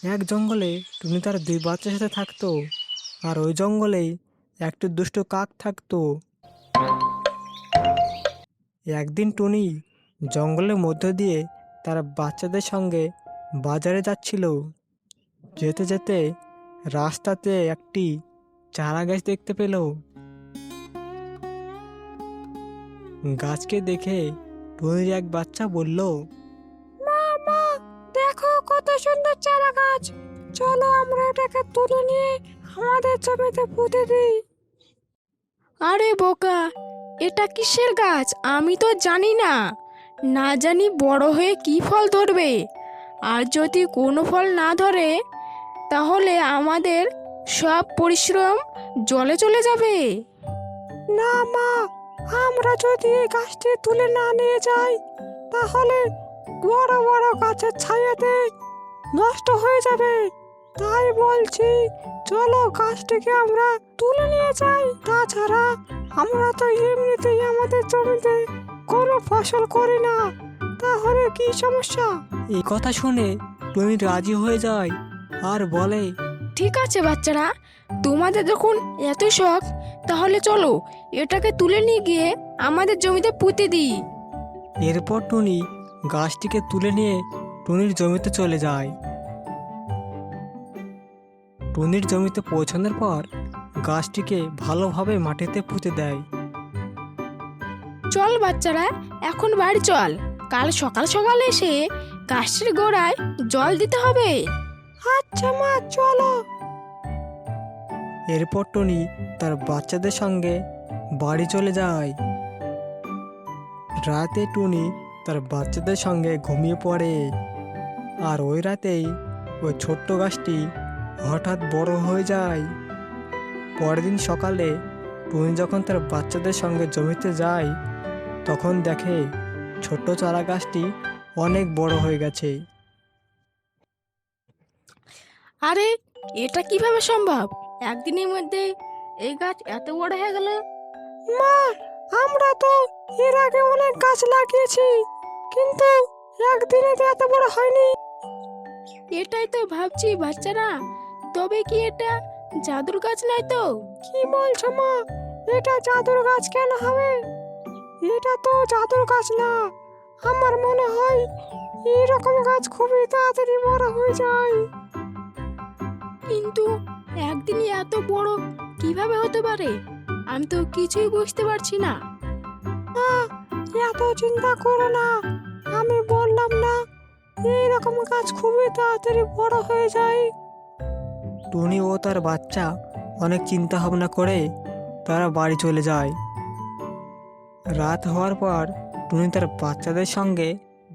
এক জঙ্গলে টুনি তার দুই বাচ্চার সাথে থাকতো। আর ওই জঙ্গলেই একটি দুষ্ট কাক থাকতো। একদিন টুনি জঙ্গলের মধ্য দিয়ে তার বাচ্চাদের সঙ্গে বাজারে যাচ্ছিল। যেতে যেতে রাস্তাতে একটি চারা গাছ দেখতে পেল। গাছকে দেখে টুনির এক বাচ্চা বলল, মা মা, দেখো কত সুন্দর চারা গাছ। চলো আমরা এটাকে তুলে নিয়ে আমাদের জমিতে পুঁতে দিই। আরে বোকা, এটা কিসের গাছ আমি তো জানি না। না জানি বড় হয়ে কি ফল ধরবে। আর যদি কোনো ফল না ধরে তাহলে আমাদের সব পরিশ্রম জলে চলে যাবে। না মা, আমরা যদি এই গাছটি তুলে না নিয়ে যাই তাহলে বড় বড় গাছের ছায়াতে নষ্ট হয়ে যাবে। তাই বলছি, চলো গাছটিকে আমরা তুলে নিয়ে যাই। তাছাড়া আমরা তো এমনিতেই আমাদের জমিতে কোনো ফসল করি না, তাহলে কি সমস্যা? এই কথা শুনে টুনি রাজি হয়ে যায় আর বলে, ঠিক আছে বাচ্চারা, তোমাদের যখন এত শখ তাহলে চলো এটাকে তুলে নিয়ে গিয়ে আমাদের জমিতে পুঁতে দিই। এরপর টুনি গাছটিকে তুলে নিয়ে টুনির জমিতে চলে যায়। টুনির জমিতে পৌঁছানোর পর গাছটিকে ভালোভাবে মাটিতে পুঁতে দেয়। চল বাচ্চারা, এখন বাড়ি চল। কাল সকাল সকাল এসে গাছটির গোড়ায় জল দিতে হবে। আচ্ছা মা, চলো। এরপর টুনি তার বাচ্চাদের সঙ্গে বাড়ি চলে যায়। রাতে টুনি তার বাচ্চাদের সঙ্গে ঘুমিয়ে পড়ে। আর ওই রাতেই ওই ছোট্ট গাছটি হঠাৎ বড় হয়ে যায়। পরের দিন সকালে টুনি যখন তার বাচ্চাদের সঙ্গে জমিতে যায়, তখন দেখে ছোট্ট চারা গাছটি অনেক বড় হয়ে গেছে। আরে, এটা কিভাবে সম্ভব? একদিনের মধ্যে এই গাছ এত বড় হয়ে গেল। মা, আমরা তো এর আগে অনেক গাছ লাগিয়েছি, কিন্তু একদিনে তো এত বড় হয়নি। এটাই তো ভাবছি বাচ্চারা, তবে কি এটা জাদুর গাছ নয় তো? কি বলছো মা? এটা জাদুর গাছ কেন হবে? এটা তো জাদুর গাছ না। আমার মনে হয় এইরকম গাছ খুবই তাড়াতাড়ি বড় হয়ে যায়। কিন্তু একদিনই এত বড় কিভাবে হতে পারে? আমি তো কিছুই বুঝতে পারছি না। এত চিন্তা করো না, আমি বললাম না এইরকম গাছ খুবই তাড়াতাড়ি বড় হয়ে যায়। টুনি ও তার বাচ্চা অনেক চিন্তা ভাবনা করে তারা বাড়ি চলে যায়। রাত হওয়ার পর টুনি তার বাচ্চাদের সঙ্গে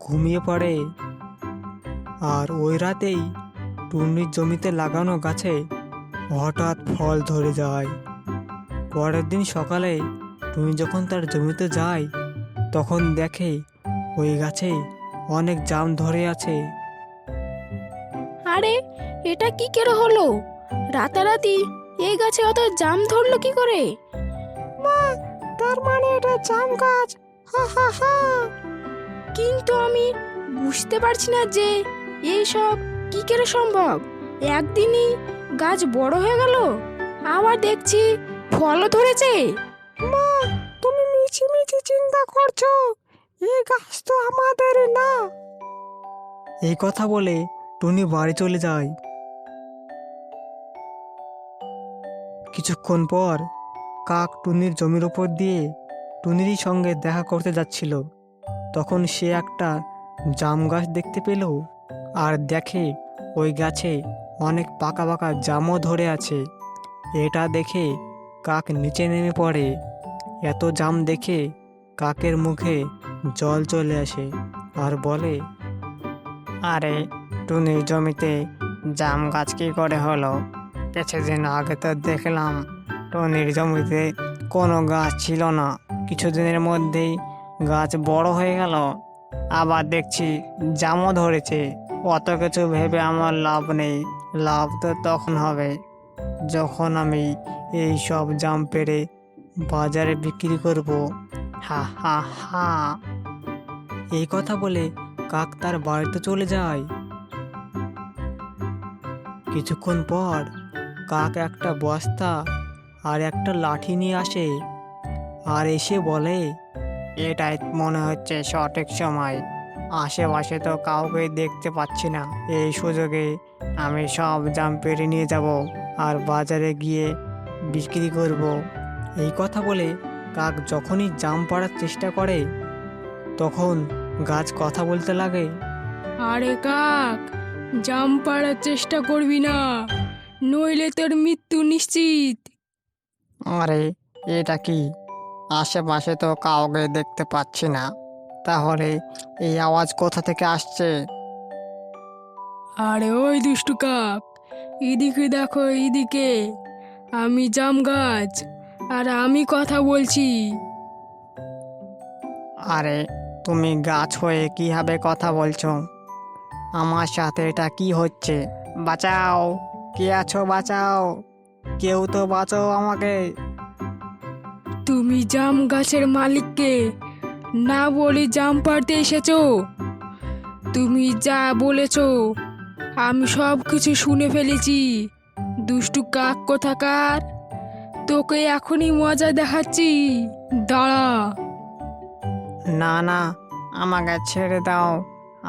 ঘুমিয়ে পড়ে। আর ওই রাতেই টুনির জমিতে লাগানো গাছে হঠাৎ ফল ধরে যায়। পরের দিন সকালে টুনি যখন তার জমিতে যায়, তখন দেখে ওই গাছে অনেক জাম ধরে আছে। আরে, এটা কি করে হলো? রাতারাতি এই গাছে অত জাম ধরলো কি করে? মা, তার মানে এটা জাম গাছ। হা হা হা। কিন্তু আমি বুঝতে পারছি না যে এই সব কি করে সম্ভব। একদিনই গাছ বড় হয়ে গেল, আবার দেখছি ফলও ধরেছে। মা, তুমি মিছি মিছি চিন্তা করছো। এই গাছ তো আমাদের না। এই কথা বলে টুনি বাড়ি চলে যায়। কিছুক্ষণ পর কাক টুনির জমির ওপর দিয়ে টুনিরই সঙ্গে দেখা করতে যাচ্ছিল। তখন সে একটা জাম গাছ দেখতে পেল আর দেখে ওই গাছে অনেক পাকা পাকা জামও ধরে আছে। এটা দেখে কাক নিচে নেমে পড়ে। এত জাম দেখে কাকের মুখে জল চলে আসে আর বলে, আরে, টুনির জমিতে জাম গাছ কি করে হলো? কিছুদিন আগে তো দেখলাম টুনির জমিতে কোনো গাছ ছিল না, কিছুদিনের মধ্যেই গাছ বড় হয়ে গেল, আবার দেখছি জামও ধরেছে। অত কিছু ভেবে আমার লাভ নেই। লাভ তো তখন হবে যখন আমি এই সব জাম পেড়ে বাজারে বিক্রি করব। হা হা হা। এই কথা বলে কাক তার বাড়িতে চলে যায়। কিছুক্ষণ পর কাক একটা বস্তা আর একটা লাঠি নিয়ে আসে আর এসে বলে, এটাই মনে হচ্ছে সঠিক সময়। আশেপাশে তো কাউকে দেখতে পাচ্ছি না। এই সুযোগে আমি সব জাম পেড়ে নিয়ে যাব আর বাজারে গিয়ে বিক্রি করব। এই কথা বলে কাক যখনই জাম পাড়ার চেষ্টা করে তখন গাছ কথা বলতে লাগে। আরে কাক, জাম পাড়ার চেষ্টা করবি না, নইলে তোর মৃত্যু নিশ্চিত। আরে এটা কি? আশেপাশে তো কাউকে দেখতে পাচ্ছি না, তাহলে এই আওয়াজ কোথা থেকে আসছে? আরে ওই দুষ্টু কাক, এদিকে দেখো, এদিকে আমি জাম গাছ আর আমি কথা বলছি। আরে তুমি গাছ হয়ে কিভাবে কথা বলছো? আমার সাথে এটা কি হচ্ছে? বাঁচাও, কে আছো? বাঁচাও, কেউ তো বাঁচাও আমাকে। তুমি জাম গাছের মালিককে না বলে জাম পাড়তে এসেছো? তুমি যা বলেছো আমি সব কিছু শুনে ফেলেছি। দুষ্টু কাক কোথাকার, তোকে এখনই মজা দেখাচ্ছি, দাঁড়া। না না, আমাকে ছেড়ে দাও,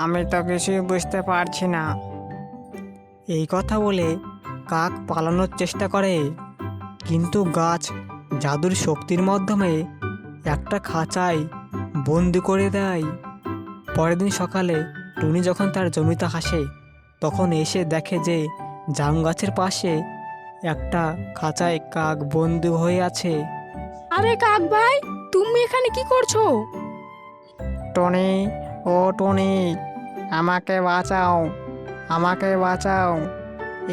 আমি তো কিছুই বুঝতে পারছি না। এই কথা বলে কাক পালানোর চেষ্টা করে, কিন্তু গাছ জাদুর শক্তির মাধ্যমে একটা খাঁচায় বন্দি করে দেয়। পরের দিন সকালে টুনি যখন তার জমিতে হাসে তখন এসে দেখে যে জাম গাছের পাশে একটা খাঁচায় কাক বন্দি হয়ে আছে। আরে কাক ভাই, তুমি এখানে কি করছো? টনি, ও টনি, আমাকে বাঁচাও, আমাকে বাঁচাও।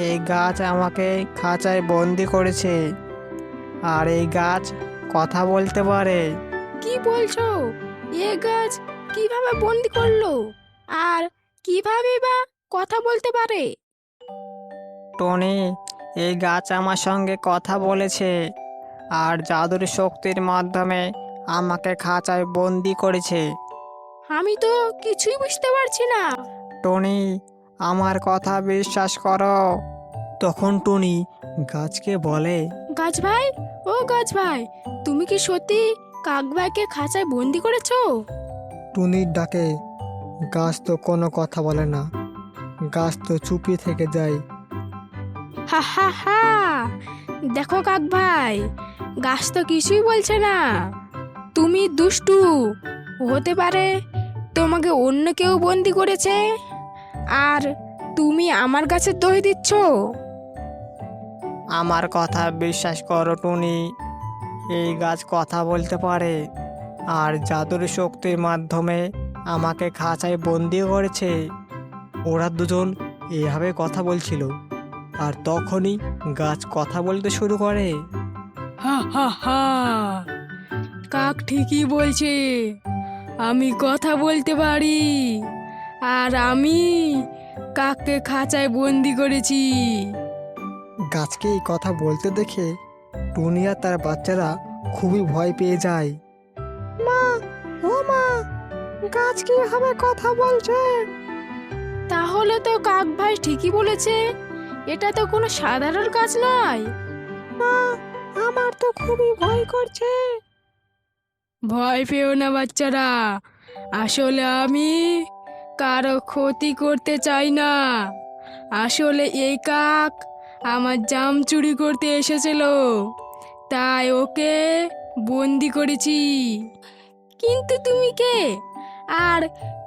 এই গাছ আমাকে খাঁচায় বন্দি করেছে, আর এই গাছ কথা বলতে পারে। কি বলছো? এ গাছ কিভাবে বন্দি করলো, আর কিভাবে বা কথা বলতে পারে? টনি, এই গাছ আমার সঙ্গে কথা বলেছে আর জাদুর শক্তির মাধ্যমে আমাকে খাঁচায় বন্দি করেছে। আমি তো কিছুই বুঝতে পারছি না। টনি, আমার কথা বিশ্বাস করো। তখন টনি গাছকে বলে, গাছ ভাই, ও গাছ ভাই, তুমি কি সত্যি কাক ভাইকে খাঁচায় বন্দি করেছো? টুনির ডাকে গাছ তো কোনো কথা বলে না, গাছ তো চুপি থেকে যায়। হা হা হা, দেখো কাক ভাই, গাছ তো কিছুই বলছে না। তুমি দুষ্টু, হতে পারে তোমাকে অন্য কেউ বন্দি করেছে, আর তুমি আমার গাছের দোষ দিচ্ছ। আমার কথা বিশ্বাস করো টুনি, এই গাছ কথা বলতে পারে আর জাদুর শক্তির মাধ্যমে আমাকে খাঁচায় বন্দি করেছে। ওরা দুজন এভাবে কথা বলছিল আর তখনই গাছ কথা বলতে শুরু করে। হা হা হা, কাক ঠিকই বলছে, আমি কথা বলতে পারি, আর আমি কাককে খাঁচায় বন্দি করেছি। গাছকে এই কথা বলতে দেখে টুনি আর তার বাচ্চারা খুবই ভয় পেয়ে যায়। মা, ও মা, গাছ কিভাবে কথা বলছে? তাহলে তো কাক ভাই ঠিকই বলেছে, এটা তো কোনো সাধারণ গাছ নয়। মা, আমার তো খুবই ভয় করছে। ভয় পেও না বাচ্চারা, আসলে আমি কারো ক্ষতি করতে চাই না। আসলে এই কাক আমার জাম চুরি করতে এসেছিল, তাই ওকে বন্দি করেছি। কিন্তু তুমি কে, আর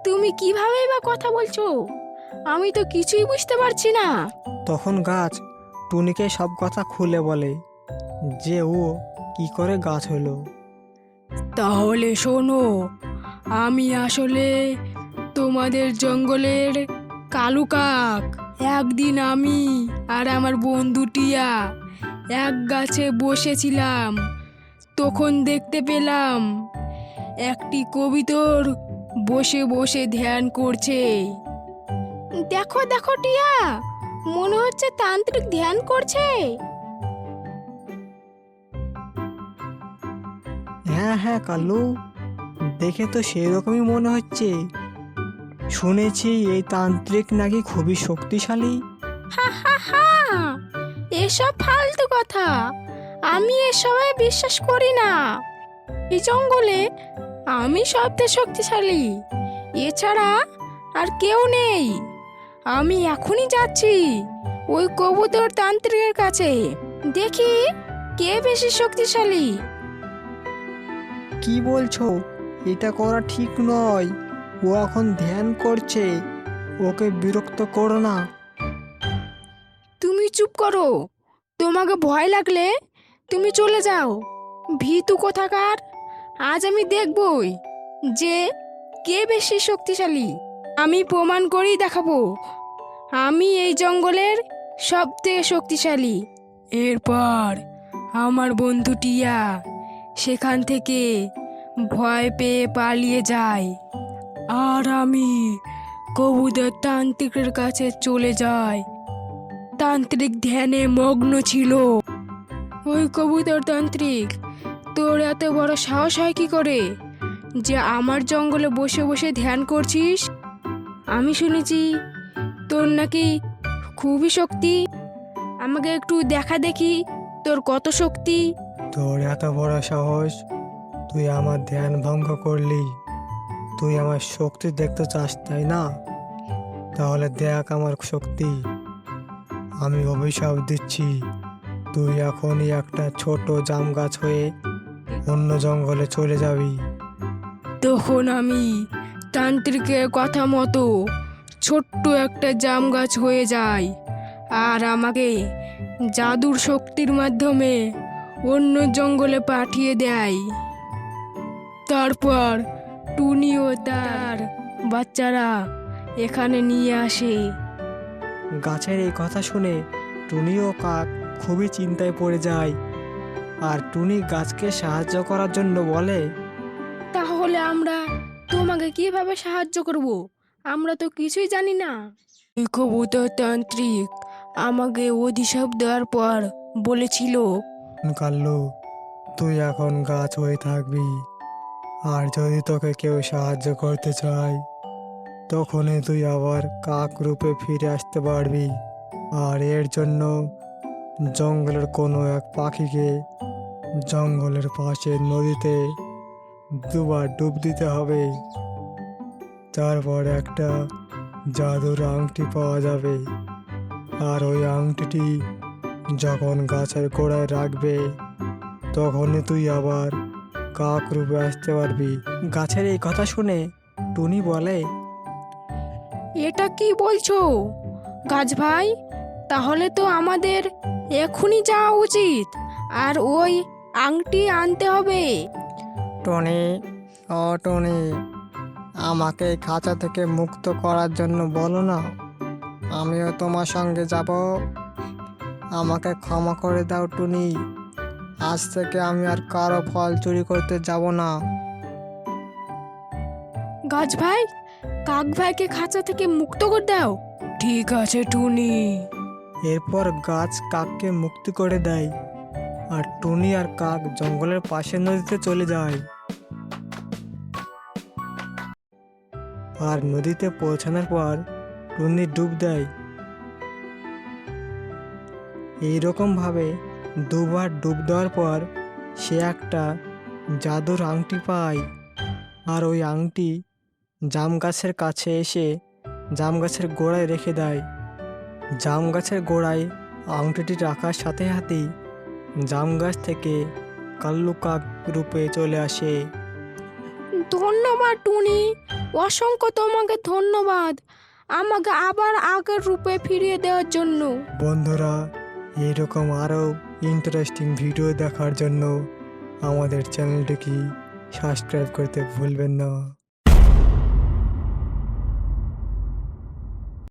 তুমি কিভাবে বা কথা বলছো? আমি তো কিছুই বুঝতে পারছি না। তখন গাছ টুনিকে সব কথা খুলে বলে যে ও কি করে গাছ হলো। তাহলে শোনো, আমি আসলে তোমাদের জঙ্গলের কালু কাক। একদিন আমি আর আমার বন্ধু টিয়া এক গাছে বসেছিলাম, তখন দেখতে পেলাম একটি কবিতর বসে বসে ধ্যান করছে। দেখো দেখো টিয়া, মনে হচ্ছে তান্ত্রিক ধ্যান করছে। হ্যাঁ হ্যাঁ কালু, দেখে তো সেরকমই মনে হচ্ছে। শুনেছি এই তান্ত্রিক নাকি খুবই শক্তিশালী। হা হা হা, এসব ফালতু কথা, আমি এসবে বিশ্বাস করি না। এই জঙ্গলে আমি সবচেয়ে শক্তিশালী, এছাড়া আর কেউ নেই। আমি এখনই যাচ্ছি ওই কবুতর তান্ত্রিকের কাছে, দেখি কে বেশি শক্তিশালী। কি বলছো? এটা করা ঠিক নয়। ও এখন ধ্যান করছে, ওকে বিরক্ত করো না। তুমি চুপ করো, তোমাকে ভয় লাগলে তুমি চলে যাও, ভীতু কোথাকার। আজ আমি দেখবই যে কে বেশি শক্তিশালী। আমি প্রমাণ করেই দেখাবো আমি এই জঙ্গলের সবথেকে শক্তিশালী। এরপর আমার বন্ধু টিয়া সেখান থেকে ভয় পেয়ে পালিয়ে যায়, আর আমি কবুতর তান্ত্রিকের কাছে চলে যাই। তান্ত্রিক ধ্যানে মগ্ন ছিল। ওই কবুতর তান্ত্রিক, তোর এত বড় সাহস হয় কি করে যে আমার জঙ্গলে বসে বসে ধ্যান করছিস? আমি শুনেছি তোর নাকি খুবই শক্তি, আমাকে একটু দেখা দেখি তোর কত শক্তি। তোর এত বড় সাহস, তুই আমার ধ্যান ভঙ্গ করলি। তুই আমার শক্তি দেখতে চাস, তাই না? তাহলে দেখ আমার শক্তি। আমি অভিশাপ দিচ্ছি, তুই এখনই একটা ছোট জাম গাছ হয়ে অন্য জঙ্গলে চলে যাবি। তখন আমি তান্ত্রিকের কথা মতো ছোট্ট একটা জাম গাছ হয়ে যাই, আর আমাকে জাদুর শক্তির মাধ্যমে অন্য জঙ্গলে পাঠিয়ে দেয়। তারপর টুনি ও তার বাচ্চারা এখানে নিয়ে আসে। গাছের এই কথা শুনে টুনি ও কাক খুবই চিন্তায় পড়ে যায়, আর টুনি গাছকে সাহায্য করার জন্য বলে, তাহলে আমরা তোমাকে কিভাবে সাহায্য করব? আমরা তো কিছুই জানি না। এই কবুতর তান্ত্রিক আমাকে অভিশাপ দেওয়ার পর বলেছিল, কাল্লু, তুই এখন গাছ হয়ে থাকবি, আর যদি তোকে কেউ সাহায্য করতে চায় তখনই তুই আবার কাক রূপে ফিরে আসতে পারবি। আর এর জন্য জঙ্গলের কোনো এক পাখিকে জঙ্গলের পাশে নদীতে দুবার ডুব দিতে হবে। তারপর একটা জাদুর আংটি পাওয়া যাবে, আর ওই আংটিটি যখন গাছের গোড়ায় রাখবে তখনই তুই আবার কাক রূপে আসতে পারবি। গাছের এই কথা শুনে টুনি বলে, এটা কি বলছো গাছ ভাই? তাহলে তো আমাদের এখনই যাওয়া উচিত আর ওই আংটি আনতে হবে। টনি, ও টনি, আমাকে এই খাঁচা থেকে মুক্ত করার জন্য বলো না, আমিও তোমার সঙ্গে যাব। আমাকে ক্ষমা করে দাও টুনি, আজ থেকে আমি আর কারো ফল চুরি করতে যাব না। গাছ ভাই, কাক ভাইকে খাঁচা থেকে মুক্ত করে দাও। ঠিক আছে টুনি। এরপর গাছ কাককে মুক্তি করে দেয়, আর টুনি আর কাক জঙ্গলের পাশের নদীতে চলে যায়। আর নদীতে পৌঁছানোর পর টুনি ডুব দেয়। এইরকম ভাবে দুবার ডুব দেওয়ার পর সে একটা জাদুর আংটি পায়, আর ওই আংটি জাম গাছের কাছে এসে জাম গাছের গোড়ায় রেখে দেয়। জাম গাছের গোড়ায় আংটিটি রাখার সাথে সাথেই জাম গাছ থেকে কাল্লু কাক রূপে চলে আসে। ধন্যবাদ টুনি, অসংখ্য তোমাকে ধন্যবাদ আমাকে আবার আগের রূপে ফিরিয়ে দেওয়ার জন্য। বন্ধুরা, এরকম আরও ইন্টারেস্টিং ভিডিও দেখার জন্য আমাদের চ্যানেলটিকে সাবস্ক্রাইব করতে ভুলবেন না।